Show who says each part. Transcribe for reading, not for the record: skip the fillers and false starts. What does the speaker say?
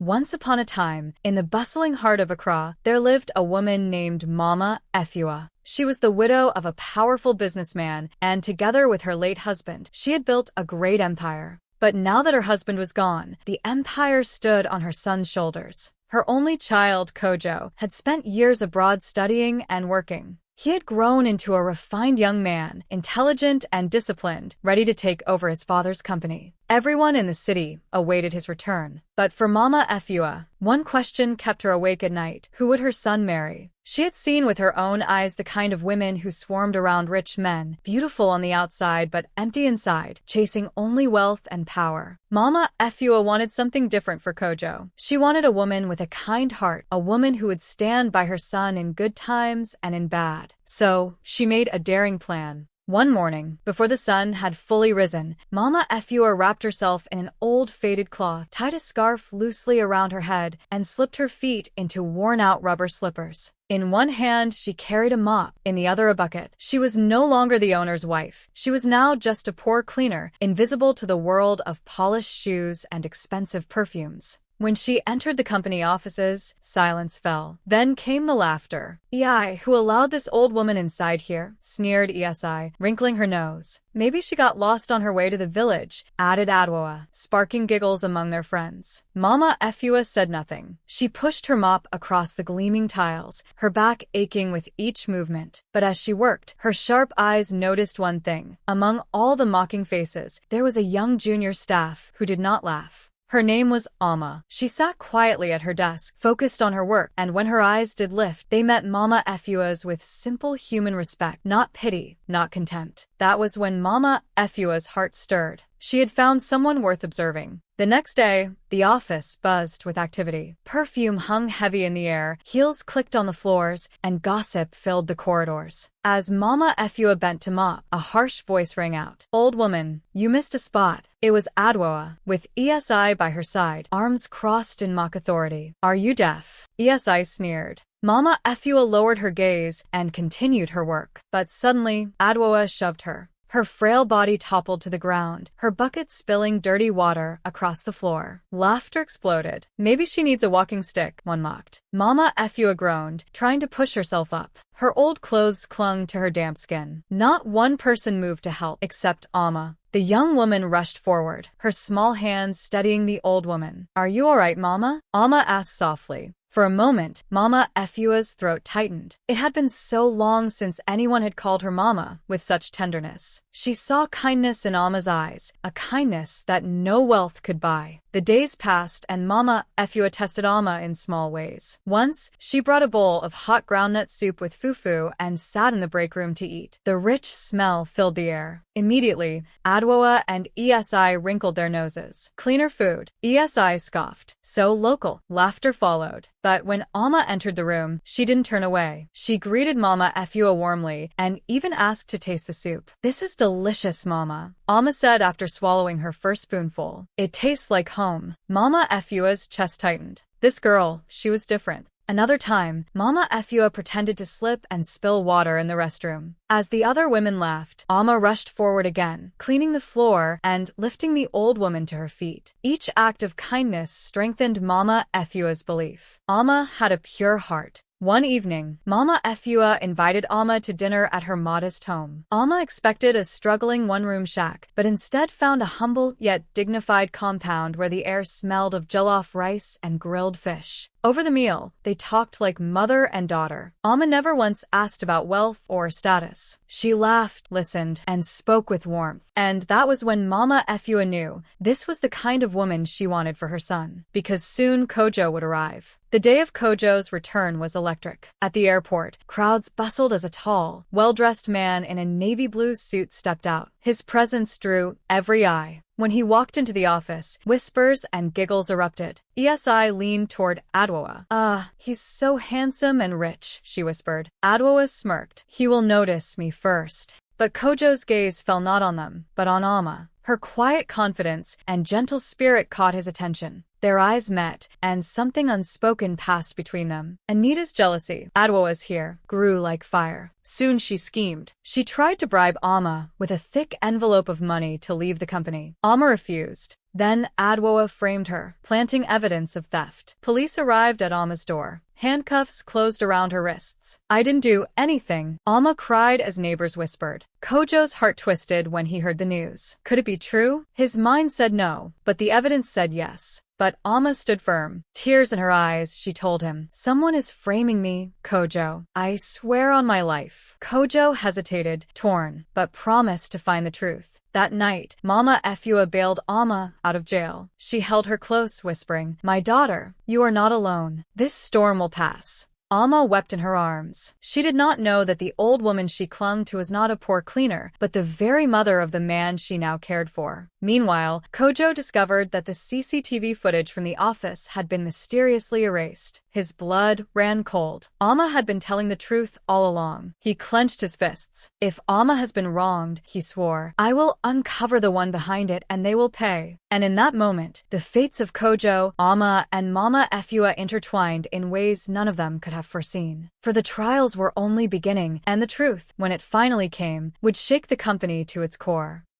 Speaker 1: Once upon a time, in the bustling heart of Accra, there lived a woman named Mama Efua. She was the widow of a powerful businessman, and together with her late husband, she had built a great empire. But now that her husband was gone, the empire stood on her son's shoulders. Her only child, Kojo, had spent years abroad studying and working. He had grown into a refined young man, intelligent and disciplined, ready to take over his father's company. Everyone in the city awaited his return. But for Mama Efua, one question kept her awake at night. Who would her son marry? She had seen with her own eyes the kind of women who swarmed around rich men, beautiful on the outside but empty inside, chasing only wealth and power. Mama Efua wanted something different for Kojo. She wanted a woman with a kind heart, a woman who would stand by her son in good times and in bad. So, she made a daring plan. One morning, before the sun had fully risen, Mama Efua wrapped herself in an old faded cloth, tied a scarf loosely around her head, and slipped her feet into worn-out rubber slippers. In one hand, she carried a mop, in the other a bucket. She was no longer the owner's wife. She was now just a poor cleaner, invisible to the world of polished shoes and expensive perfumes. When she entered the company offices, silence fell. Then came the laughter. "EI, who allowed this old woman inside here?" sneered ESI, wrinkling her nose. "Maybe she got lost on her way to the village," added Adwoa, sparking giggles among their friends. Mama Efua said nothing. She pushed her mop across the gleaming tiles, her back aching with each movement. But as she worked, her sharp eyes noticed one thing. Among all the mocking faces, there was a young junior staff who did not laugh. Her name was Alma. She sat quietly at her desk, focused on her work, and when her eyes did lift, they met Mama Efua's with simple human respect, not pity, not contempt. That was when Mama Efua's heart stirred. She had found someone worth observing. The next day, the office buzzed with activity. Perfume hung heavy in the air, heels clicked on the floors, and gossip filled the corridors. As Mama Efua bent to mop, a harsh voice rang out. "Old woman, you missed a spot." It was Adwoa, with ESI by her side, arms crossed in mock authority. "Are you deaf?" ESI sneered. Mama Efua lowered her gaze and continued her work. But suddenly, Adwoa shoved her. Her frail body toppled to the ground, her bucket spilling dirty water across the floor. Laughter exploded. "Maybe she needs a walking stick," one mocked. Mama Efua groaned, trying to push herself up. Her old clothes clung to her damp skin. Not one person moved to help, except Alma. The young woman rushed forward, her small hands steadying the old woman. "Are you all right, Mama?" Alma asked softly. For a moment, Mama Efua's throat tightened. It had been so long since anyone had called her Mama with such tenderness. She saw kindness in Alma's eyes, a kindness that no wealth could buy. The days passed and Mama Efua tested Alma in small ways. Once, she brought a bowl of hot groundnut soup with fufu and sat in the break room to eat. The rich smell filled the air. Immediately, Adwoa and ESI wrinkled their noses. "Cleaner food," ESI scoffed. "So local." Laughter followed. But when Alma entered the room, she didn't turn away. She greeted Mama Efua warmly and even asked to taste the soup. "This is delicious, Mama," Alma said after swallowing her first spoonful. "It tastes like home." Mama Efua's chest tightened. This girl, she was different. Another time, Mama Efua pretended to slip and spill water in the restroom. As the other women laughed, Alma rushed forward again, cleaning the floor and lifting the old woman to her feet. Each act of kindness strengthened Mama Efua's belief. Alma had a pure heart. One evening, Mama Efua invited Alma to dinner at her modest home. Alma expected a struggling one-room shack, but instead found a humble yet dignified compound where the air smelled of jollof rice and grilled fish. Over the meal, they talked like mother and daughter. Alma never once asked about wealth or status. She laughed, listened, and spoke with warmth. And that was when Mama Efua knew this was the kind of woman she wanted for her son. Because soon Kojo would arrive. The day of Kojo's return was electric. At the airport, crowds bustled as a tall, well-dressed man in a navy blue suit stepped out. His presence drew every eye. When he walked into the office, whispers and giggles erupted. ESI leaned toward Adwoa. He's so handsome and rich," she whispered. Adwoa smirked. "He will notice me first." But Kojo's gaze fell not on them, but on Alma. Her quiet confidence and gentle spirit caught his attention. Their eyes met, and something unspoken passed between them. Anita's jealousy, Adwoa's here, grew like fire. Soon she schemed. She tried to bribe Alma with a thick envelope of money to leave the company. Alma refused. Then Adwoa framed her, planting evidence of theft. Police arrived at Alma's door. Handcuffs closed around her wrists. "I didn't do anything," Alma cried as neighbors whispered. Kojo's heart twisted when he heard the news. Could it be true? His mind said no, but the evidence said yes. But Alma stood firm. Tears in her eyes, she told him, "Someone is framing me, Kojo. I swear on my life." Kojo hesitated, torn, but promised to find the truth. That night, Mama Efua bailed Alma out of jail. She held her close, whispering, "My daughter, you are not alone. This storm will pass." Alma wept in her arms. She did not know that the old woman she clung to was not a poor cleaner, but the very mother of the man she now cared for. Meanwhile, Kojo discovered that the CCTV footage from the office had been mysteriously erased. His blood ran cold. Alma had been telling the truth all along. He clenched his fists. "If Alma has been wronged," he swore, "I will uncover the one behind it and they will pay." And in that moment, the fates of Kojo, Alma, and Mama Efua intertwined in ways none of them could have foreseen. For the trials were only beginning, and the truth, when it finally came, would shake the company to its core.